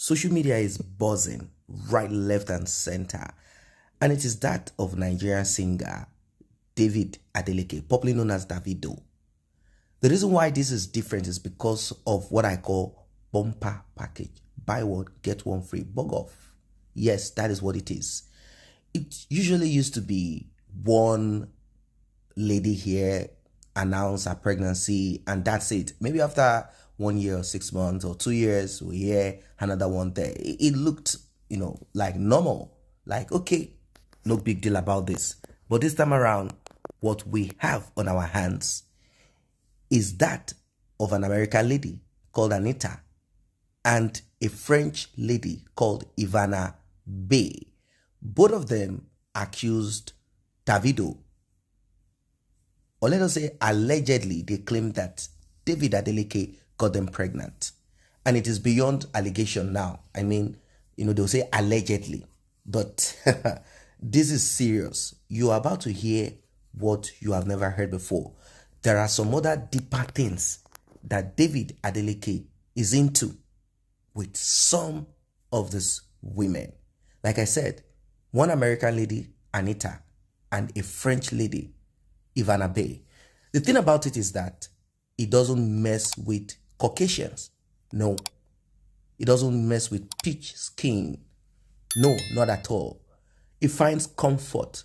Social media is buzzing right, left, and center, and it is that of Nigerian singer David Adeleke, popularly known as Davido. The reason why this is different is because of what I call bumper package. Buy one, get one free. Bug off. Yes, that is what it is. It usually used to be one lady here announce her pregnancy and that's it. Maybe after 1 year or 6 months or 2 years, we hear another one there. It looked, like normal. Like, okay, no big deal about this. But this time around, what we have on our hands is that of an American lady called Anita and a French lady called Ivana Bay. Both of them accused Davido, or let us say allegedly, they claim that David Adeleke got them pregnant. And it is beyond allegation now. I mean, they'll say allegedly. But this is serious. You are about to hear what you have never heard before. There are some other deeper things that David Adeleke is into with some of these women. Like I said, one American lady, Anita, and a French lady, Ivana Bay. The thing about it is that it doesn't mess with Caucasians. No. It doesn't mess with peach skin. No, not at all. It finds comfort,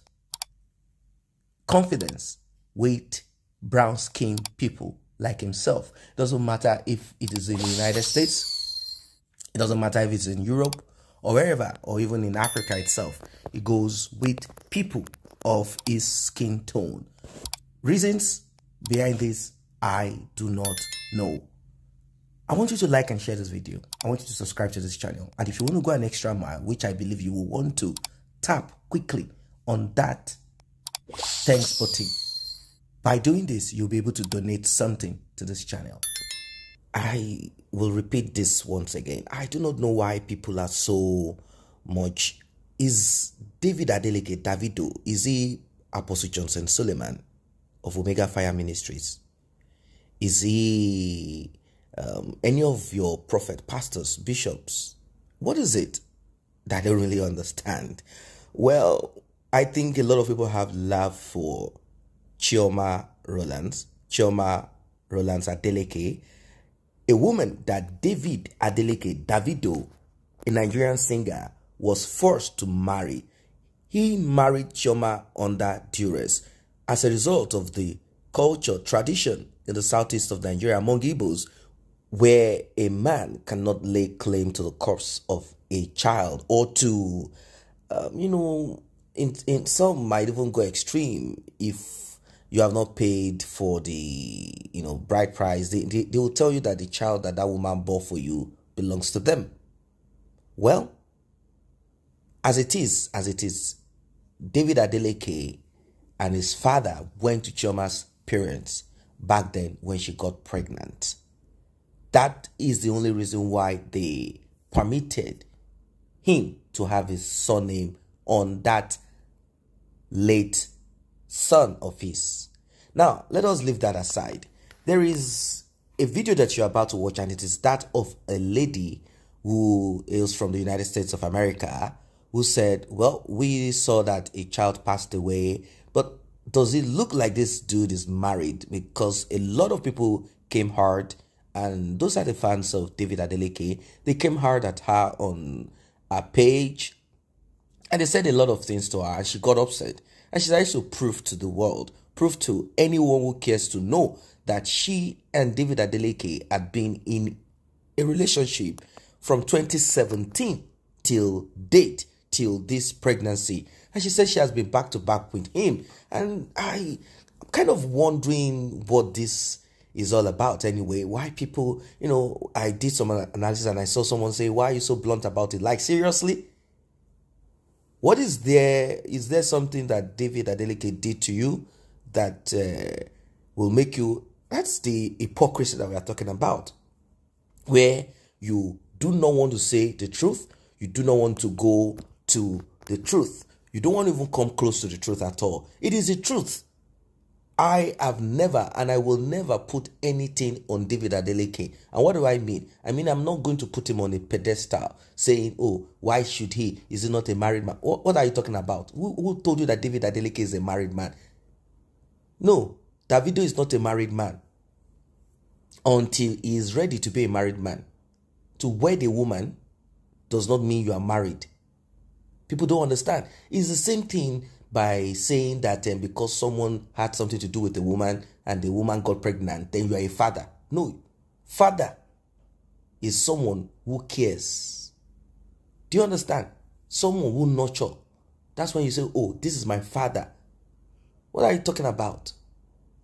confidence with brown skinned people like himself. It doesn't matter if it is in the United States. It doesn't matter if it's in Europe or wherever, or even in Africa itself. It goes with people of his skin tone. Reasons behind this, I do not know. I want you to like and share this video. I want you to subscribe to this channel. And if you want to go an extra mile, which I believe you will want to, tap quickly on that thanks button. By doing this, you'll be able to donate something to this channel. I will repeat this once again. I do not know why people are so much. Is David Adeleke, Davido, is he Apostle Johnson Suleiman of Omega Fire Ministries? Is he any of your prophet, pastors, bishops? What is it that I don't really understand? Well, I think a lot of people have love for CHIOMA Adeleke, a woman that David Adeleke, Davido, a Nigerian singer, was forced to marry. He married CHIOMA under duress as a result of the culture, tradition in the southeast of Nigeria among Igbos, where a man cannot lay claim to the corpse of a child, or to, in some might even go extreme. If you have not paid for the, bride price, they will tell you that the child that woman bore for you belongs to them. Well, as it is, David Adeleke and his father went to CHIOMA's parents back then when she got pregnant. That is the only reason why they permitted him to have his surname on that late son of his. Now, let us leave that aside. There is a video that you're about to watch, and it is that of a lady who is from the United States of America, who said, well, we saw that a child passed away, but does it look like this dude is married? Because a lot of people came hard, and those are the fans of David Adeleke. They came hard at her on her page, and they said a lot of things to her, and she got upset. And she tried to prove to the world, prove to anyone who cares to know, that she and David Adeleke had been in a relationship from 2017 till date, till this pregnancy. And she said she has been back to back with him. And I'm kind of wondering what this is all about anyway. Why people, I did some analysis and I saw someone say, why are you so blunt about it? Like, seriously? What is there? Is there something that David Adeleke did to you that will make you... That's the hypocrisy that we are talking about, where you do not want to say the truth. You do not want to go to the truth. You don't want to even come close to the truth at all. It is the truth. I have never and I will never put anything on David Adeleke. And what do I mean? I mean, I'm not going to put him on a pedestal saying, oh, why should he? Is he not a married man? What are you talking about? Who told you that David Adeleke is a married man? No, Davido is not a married man until he is ready to be a married man. To wed a woman does not mean you are married. People don't understand. It's the same thing by saying that because someone had something to do with a woman and the woman got pregnant, then you are a father. No, father is someone who cares. Do you understand? Someone who nurture. That's when you say, oh, this is my father. What are you talking about?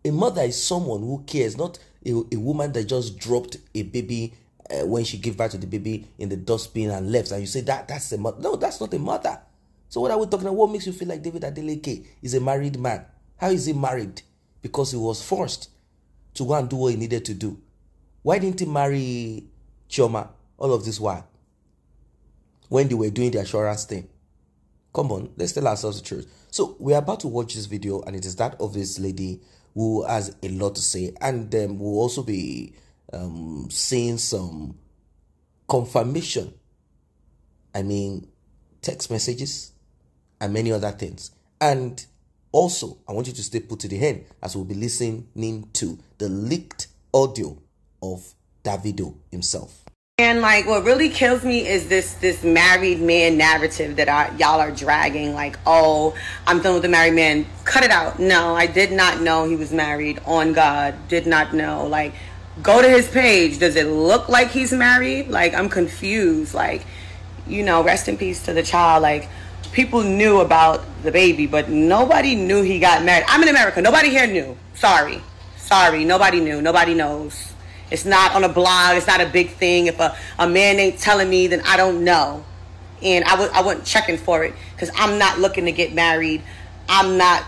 A mother is someone who cares, not a woman that just dropped a baby when she gave birth to the baby in the dustbin and left. And you say, that's a mother. No, that's not a mother. So what are we talking about? What makes you feel like David Adeleke is a married man? How is he married? Because he was forced to go and do what he needed to do. Why didn't he marry CHIOMA all of this while? When they were doing the assurance thing. Come on, let's tell ourselves the truth. So we're about to watch this video, and it is that of this lady who has a lot to say. And we'll also be seeing some confirmation. I mean, text messages and many other things. And also, I want you to stay put to the end as we'll be listening to the leaked audio of Davido himself. And like, what really kills me is this married man narrative that y'all are dragging. Like, oh, I'm done with the married man. Cut it out. No, I did not know he was married. On God, did not know. Like, go to his page. Does it look like he's married? Like, I'm confused. Like, you know, rest in peace to the child. Like, people knew about the baby, but nobody knew he got married. I'm in America. Nobody here knew. Sorry. Nobody knew. Nobody knows. It's not on a blog. It's not a big thing. If a man ain't telling me, then I don't know. And I wasn't checking for it because I'm not looking to get married. I'm not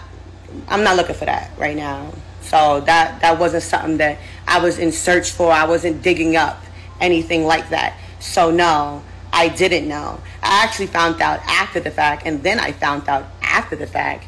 looking for that right now. So that wasn't something that I was in search for. I wasn't digging up anything like that. So no, I didn't know. I actually found out after the fact, and then I found out after the fact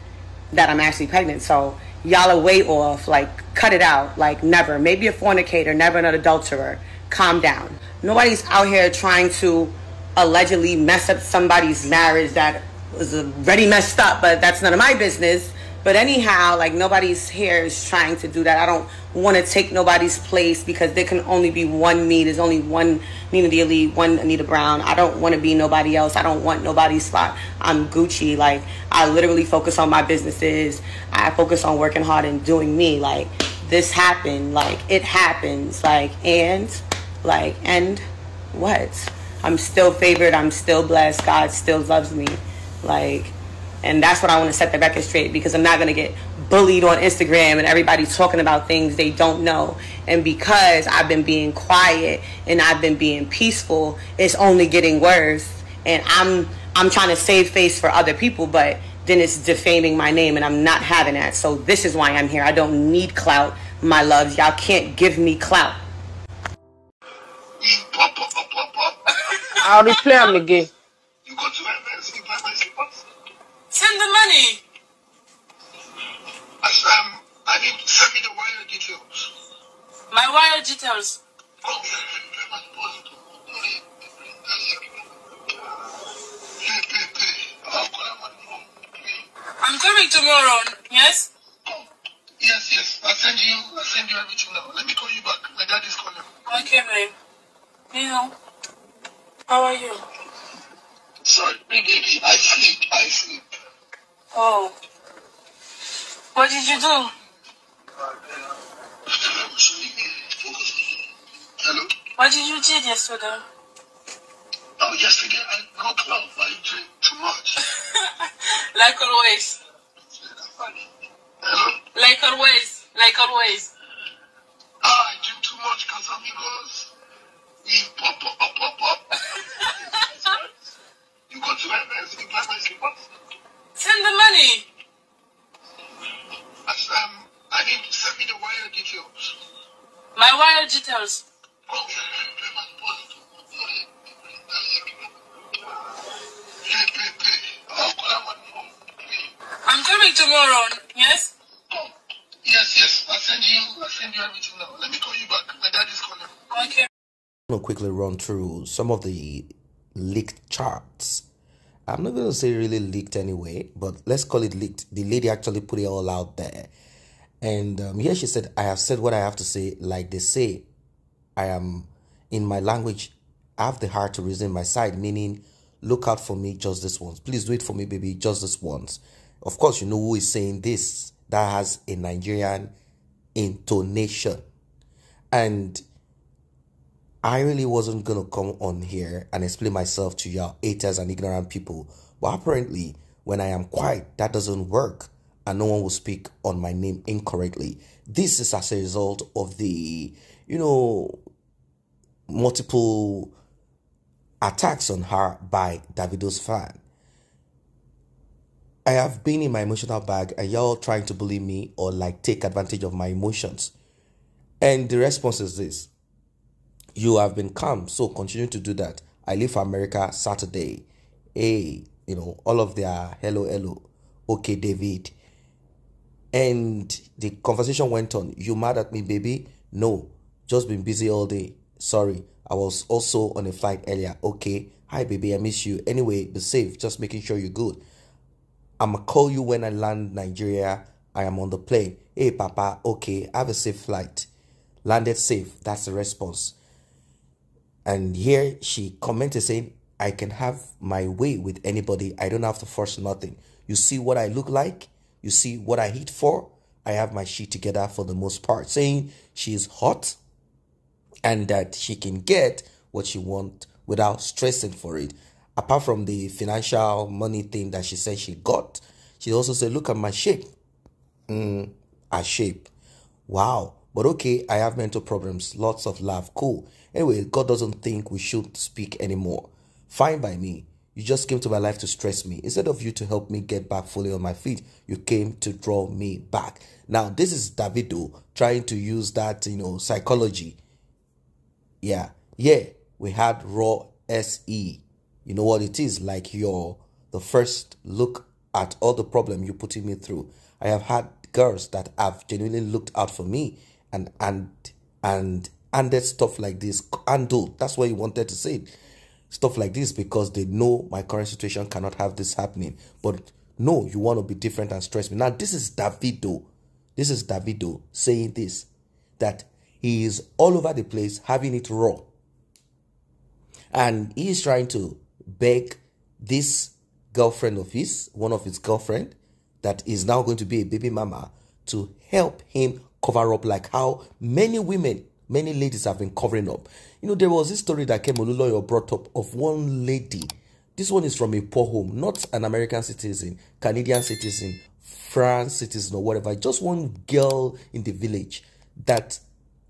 that I'm actually pregnant. So y'all are way off. Like, cut it out. Like, never. Maybe a fornicator, never an adulterer. Calm down. Nobody's out here trying to allegedly mess up somebody's marriage that was already messed up, but that's none of my business. But anyhow, like, nobody's here is trying to do that. I don't want to take nobody's place because there can only be one me. There's only one Nina the Elite, one Anita Brown. I don't want to be nobody else. I don't want nobody's spot. I'm Gucci. Like, I literally focus on my businesses. I focus on working hard and doing me. Like, this happened. Like, it happens. Like, and what? I'm still favored. I'm still blessed. God still loves me. Like, and that's what I want to set the record straight, because I'm not going to get bullied on Instagram and everybody talking about things they don't know. And because I've been being quiet and I've been being peaceful, it's only getting worse. And I'm trying to save face for other people, but then it's defaming my name, and I'm not having that. So this is why I'm here. I don't need clout, my loves. Y'all can't give me clout. I'll replay him again. You go to my Send the money. I need to send me the wire details. My wire details. I'm coming tomorrow. Yes? Yes. I'll send you everything now. Let me call you back. My dad is calling. Okay, babe. Neil, how are you? Sorry, baby. I sleep. Oh. What did you do? Hello? What did you do yesterday? Oh, yesterday I got club. I drink too much. Like always. Hello? Like always. I drink too much because amigos. We pop. You go to my mess, you buy my slippers. Send the money. I need to send me the wire details. My wire details. I'm coming tomorrow. Yes? Yes. I'll send you everything now. Let me call you back. My dad is calling. Okay. I'm going to quickly run through some of the leaked charts. I'm not going to say really leaked anyway, but let's call it leaked. The lady actually put it all out there. And here she said, I have said what I have to say. Like they say, I am, in my language, I have the heart to reason my side, meaning look out for me just this once. Please do it for me, baby, just this once. Of course, you know who is saying this. That has a Nigerian intonation. And I really wasn't going to come on here and explain myself to your haters and ignorant people. But apparently, when I am quiet, that doesn't work. And no one will speak on my name incorrectly. This is as a result of the, multiple attacks on her by Davido's fan. I have been in my emotional bag and y'all trying to bully me or like take advantage of my emotions. And the response is this. You have been calm, so continue to do that. I leave for America Saturday. Hey, all of their hello. Okay, David. And the conversation went on. You mad at me, baby? No, just been busy all day. Sorry, I was also on a flight earlier. Okay, hi, baby, I miss you. Anyway, be safe, just making sure you're good. I'ma call you when I land Nigeria. I am on the plane. Hey, Papa, okay, have a safe flight. Landed safe, that's the response. And here she commented saying, I can have my way with anybody. I don't have to force nothing. You see what I look like? You see what I hit for? I have my shit together for the most part. Saying she is hot and that she can get what she wants without stressing for it. Apart from the financial money thing that she said she got, she also said, look at my shape. A shape. Wow. But okay, I have mental problems. Lots of love. Cool. Anyway, God doesn't think we should speak anymore. Fine by me. You just came to my life to stress me. Instead of you to help me get back fully on my feet, you came to draw me back. Now, this is Davido trying to use that, psychology. Yeah, we had raw SE. You know what it is? Like the first look at all the problem you're putting me through. I have had girls that have genuinely looked out for me and did stuff like this. That's what you wanted to say. Stuff like this because they know my current situation cannot have this happening. But no, you want to be different and stress me. Now, this is Davido. This is Davido saying this, that he is all over the place having it raw. And he is trying to beg this girlfriend of his, one of his girlfriend, that is now going to be a baby mama, to help him cover up like how many ladies have been covering up. There was this story that Oluloyo brought up of one lady. This one is from a poor home, not an American citizen, Canadian citizen, France citizen or whatever. Just one girl in the village that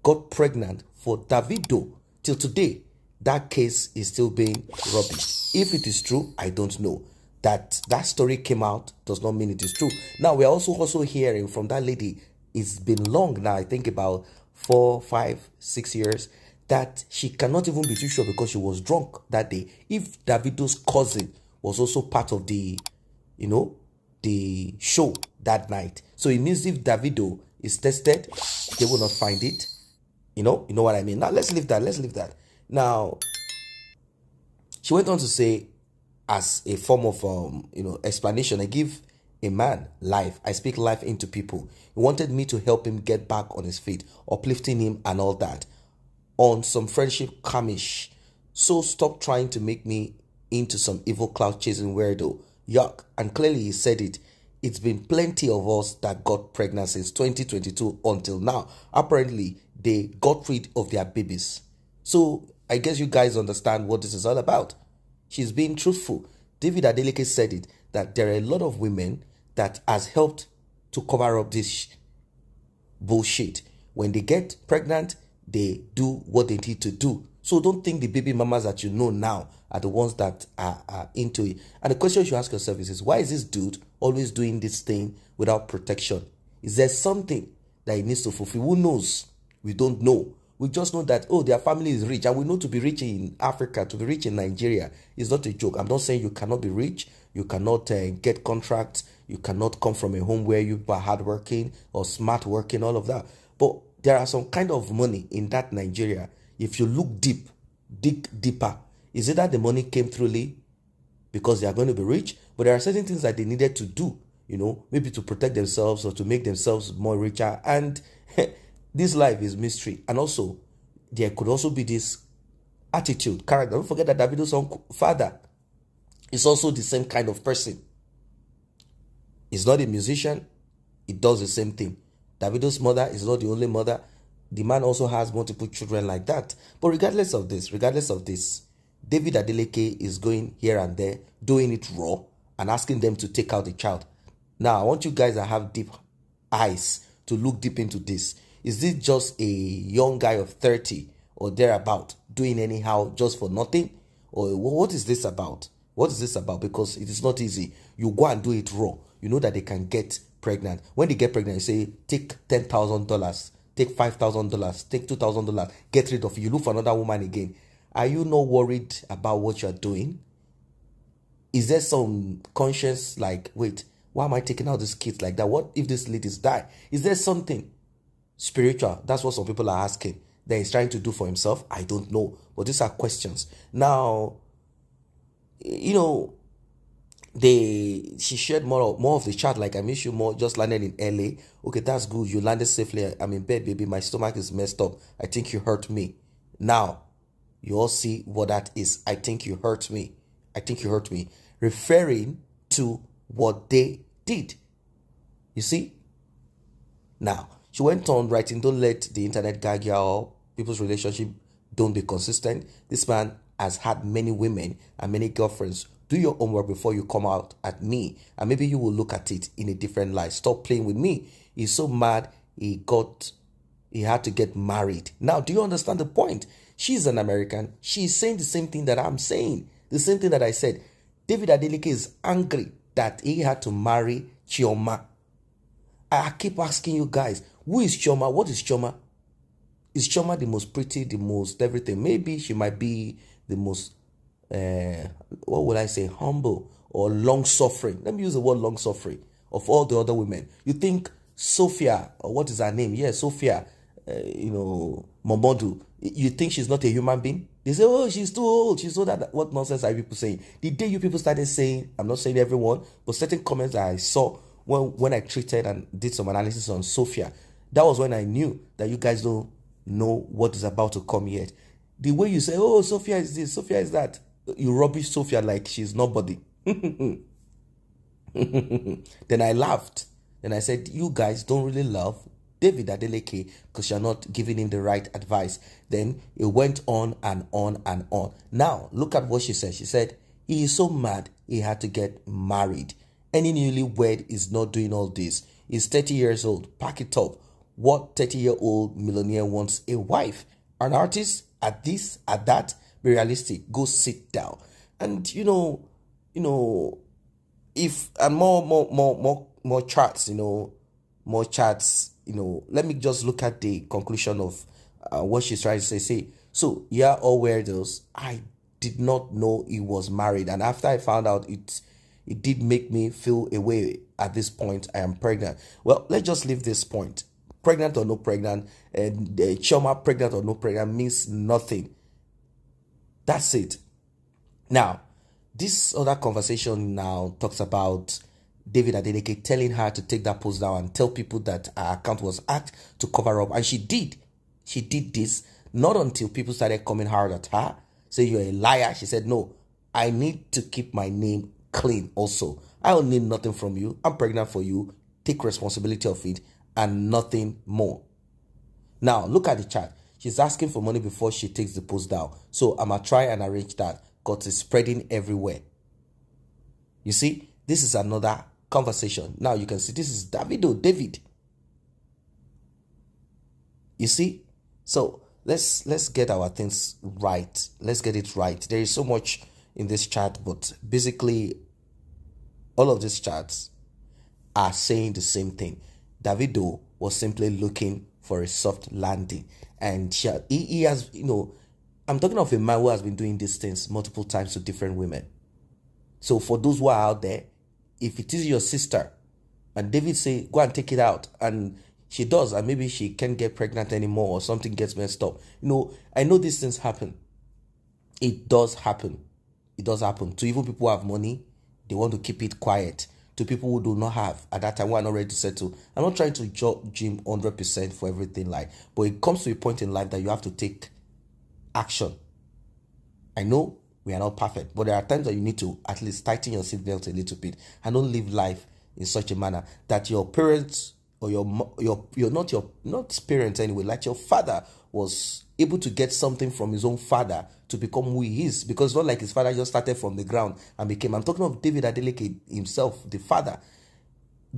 got pregnant for Davido. Till today, that case is still being rubbish. If it is true, I don't know. That story came out does not mean it is true. Now, we're also hearing from that lady, it's been long now, I think about 4, 5, 6 years, that she cannot even be too sure because she was drunk that day. If Davido's cousin was also part of the show that night. So it means if Davido is tested, they will not find it. You know what I mean? Now, let's leave that. Now, she went on to say, as a form of, explanation, I give a man life. I speak life into people. He wanted me to help him get back on his feet, uplifting him and all that. On some friendship kamish. So stop trying to make me into some evil cloud chasing weirdo. Yuck. And clearly he said it. It's been plenty of us that got pregnant since 2022 until now. Apparently, they got rid of their babies. So I guess you guys understand what this is all about. She's being truthful. David Adeleke said it, that there are a lot of women that has helped to cover up this bullshit. When they get pregnant, they do what they need to do. So don't think the baby mamas that you know now are the ones that are into it. And the question you should ask yourself is why is this dude always doing this thing without protection? Is there something that he needs to fulfill? Who knows? We don't know. We just know that, their family is rich. And we know to be rich in Africa, to be rich in Nigeria is not a joke. I'm not saying you cannot be rich. You cannot get contracts. You cannot come from a home where you are hardworking or smart working, all of that. But there are some kind of money in that Nigeria. If you look deep, dig deeper, is it that the money came truly because they are going to be rich? But there are certain things that they needed to do, maybe to protect themselves or to make themselves more richer. And this life is mystery. And also, there could also be this attitude, character. Don't forget that Davido's own father is also the same kind of person. He's not a musician. He does the same thing. Davido's mother is not the only mother. The man also has multiple children like that. But regardless of this, David Adeleke is going here and there, doing it raw, and asking them to take out the child. Now, I want you guys that have deep eyes to look deep into this. Is this just a young guy of 30 or thereabout doing anyhow just for nothing? Or what is this about? What is this about? Because it is not easy. You go and do it raw. You know that they can get pregnant. When they get pregnant, you say, take $10,000, take $5,000, take $2,000, get rid of it. You look for another woman again. Are you not worried about what you're doing? Is there some conscience like, wait, why am I taking out these kids like that? What if these ladies die? Is there something spiritual? That's what some people are asking that he's trying to do for himself. I don't know. But these are questions. Now, she shared more of the chat, like, I miss you more, just landed in LA. Okay, that's good. You landed safely. I'm in bed, baby. My stomach is messed up. I think you hurt me. Now, you all see what that is. I think you hurt me. I think you hurt me. Referring to what they did. You see? Now, she went on writing, don't let the internet gag you or people's relationship don't be consistent. This man has had many women and many girlfriends. Do your homework before you come out at me, and maybe you will look at it in a different light. Stop playing with me. He's so mad he had to get married. Now, do you understand the point? She's an American. She's saying the same thing that I'm saying. The same thing that I said. David Adeleke is angry that he had to marry CHIOMA. I keep asking you guys, who is CHIOMA? What is CHIOMA? Is CHIOMA the most pretty, the most everything? Maybe she might be the most, what would I say, humble or long-suffering. Let me use the word long-suffering of all the other women. You think Sophia, or what is her name? Yeah, Sophia, Momodu. You think she's not a human being? They say, oh, she's too old. She's so that. What nonsense are people saying? The day you people started saying, I'm not saying everyone, but certain comments that I saw when I treated and did some analysis on Sophia, that was when I knew that you guys don't know what is about to come yet. The way you say, oh, Sophia is this, Sophia is that, you rubbish Sophia like she's nobody. Then I laughed. Then I said, you guys don't really love David Adeleke because you're not giving him the right advice. Then it went on and on and on. Now, look at what she said. She said, he is so mad he had to get married. Any newlywed is not doing all this. He's 30 years old. Pack it up. What 30-year-old millionaire wants a wife? An artist? At this? At that? Be realistic. Go sit down. And, if, and more charts, more charts, let me just look at the conclusion of what she's trying to say. So, yeah, all weirdos, I did not know he was married. And after I found out, it did make me feel a way at this point. I am pregnant. Well, let's just leave this point. Pregnant or no pregnant, and CHIOMA pregnant or no pregnant means nothing. That's it. Now, this other conversation now talks about David Adeleke telling her to take that post down and tell people that her account was hacked to cover up. And she did. She did this not until people started coming hard at her, saying you're a liar. She said, no, I need to keep my name clean also. I don't need nothing from you. I'm pregnant for you. Take responsibility of it and nothing more. Now, look at the chat. She's asking for money before she takes the post down. So I'm going to try and arrange that because it's spreading everywhere. You see, this is another conversation. Now you can see this is Davido, David. You see? So let's get our things right. Let's get it right. There is so much in this chat, but basically all of these chats are saying the same thing. Davido was simply looking for a soft landing. And he has, I'm talking of a man who has been doing these things multiple times to different women. So for those who are out there, if it is your sister And David say, go and take it out. And she does, and maybe she can't get pregnant anymore or something gets messed up. I know these things happen. It does happen. It does happen. To even people who have money, they want to keep it quiet. To people who do not have, at that time, who are not ready to settle. I'm not trying to judge him 100% for everything, but it comes to a point in life that you have to take action. I know we are not perfect, but there are times that you need to at least tighten your seatbelt a little bit and don't live life in such a manner that your parents or not parents anyway, like your father was able to get something from his own father to become who he is, because it's not like his father just started from the ground and became. I'm talking of David Adeleke himself, the father,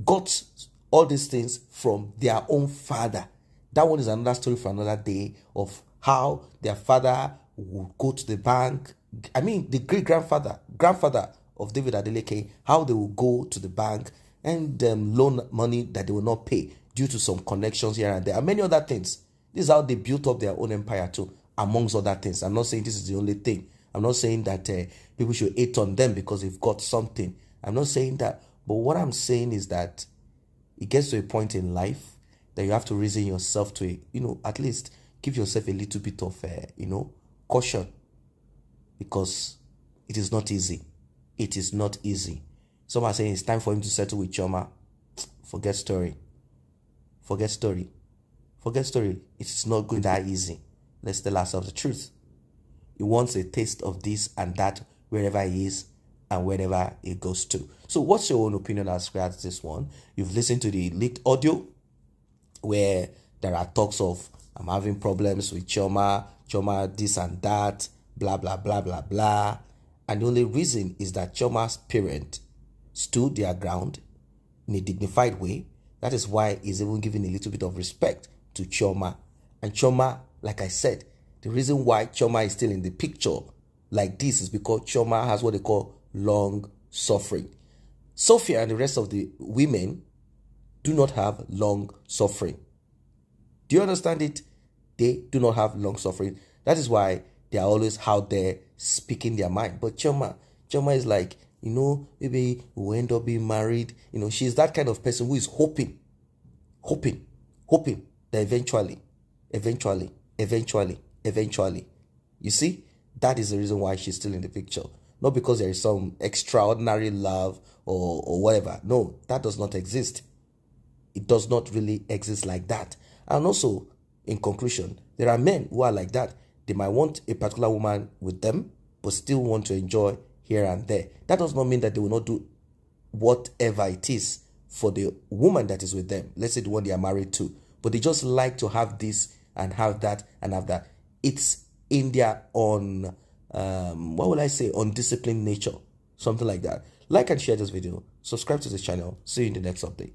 got all these things from their own father. That one is another story for another day, of how their father would go to the bank. I mean, the grandfather of David Adeleke, how they will go to the bank and loan money that they will not pay due to some connections here and there, and many other things. This is how they built up their own empire too, amongst other things. I'm not saying this is the only thing. I'm not saying that people should hate on them because they've got something. I'm not saying that. But what I'm saying is that it gets to a point in life that you have to reason yourself to, at least give yourself a little bit of, caution. Because it is not easy. It is not easy. Some are saying it's time for him to settle with CHIOMA. Forget story. Forget story. Forget story. It is not going that easy. Let's tell ourselves the truth. He wants a taste of this and that wherever he is and wherever he goes to. So what's your own opinion as regards this one? You've listened to the leaked audio where there are talks of, I'm having problems with CHIOMA this and that, blah, blah, blah, blah, blah. And the only reason is that CHIOMA's parent stood their ground in a dignified way. That is why he's even giving a little bit of respect to CHIOMA. And CHIOMA, like I said, the reason why CHIOMA is still in the picture like this is because CHIOMA has what they call long suffering. Sophia and the rest of the women do not have long suffering. Do you understand it? They do not have long suffering. That is why they are always out there speaking their mind. But CHIOMA is like, maybe we'll end up being married. She's that kind of person who is hoping that eventually. You see, that is the reason why she's still in the picture. Not because there is some extraordinary love or whatever. No, that does not exist. It does not really exist like that. And also, in conclusion, there are men who are like that. They might want a particular woman with them, but still want to enjoy here and there. That does not mean that they will not do whatever it is for the woman that is with them. Let's say the one they are married to. But they just like to have this and have that and have that. It's in their own, undisciplined nature. Something like that. Like and share this video. Subscribe to this channel. See you in the next update.